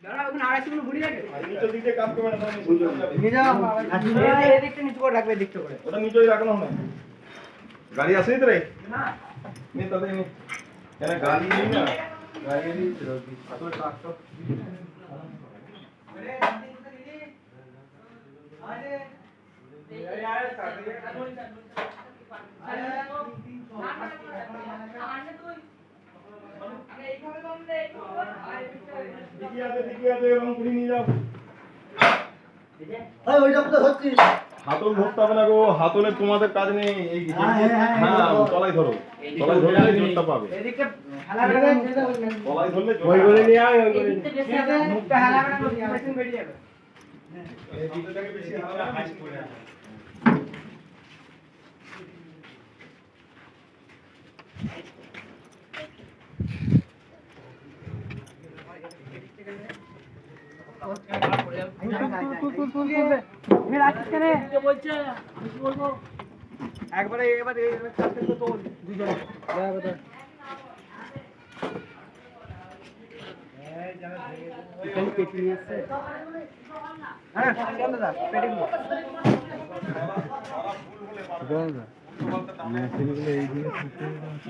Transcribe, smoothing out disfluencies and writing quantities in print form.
নিচের দিক দিয়ে কাজ করবে না, ওটা নিচেই রাখনো হয়। গাড়ি আসেনি তো রে না নে তাদের নে কেন গাড়ি নেই না গাড়ি নেই তো আসলে ট্রাক্টর আরে আরে यार হাতল ধরতে হবে না গো, হাতলে তোমাদের কাজ নেই। এই হ্যাঁ তলাই ধরো, তলাই ধরলে জোরটা পাবে। তলাই ধরলে ওই বলে নিয়ে আয়, ওই বলে মুখটা হালাবে না, মেশিন বেরিয়ে যাবে। এই দুটোটাকে বেশি হালাবে, হাইট করে আছে। একবারে এবার তো দুজনে হ্যাঁ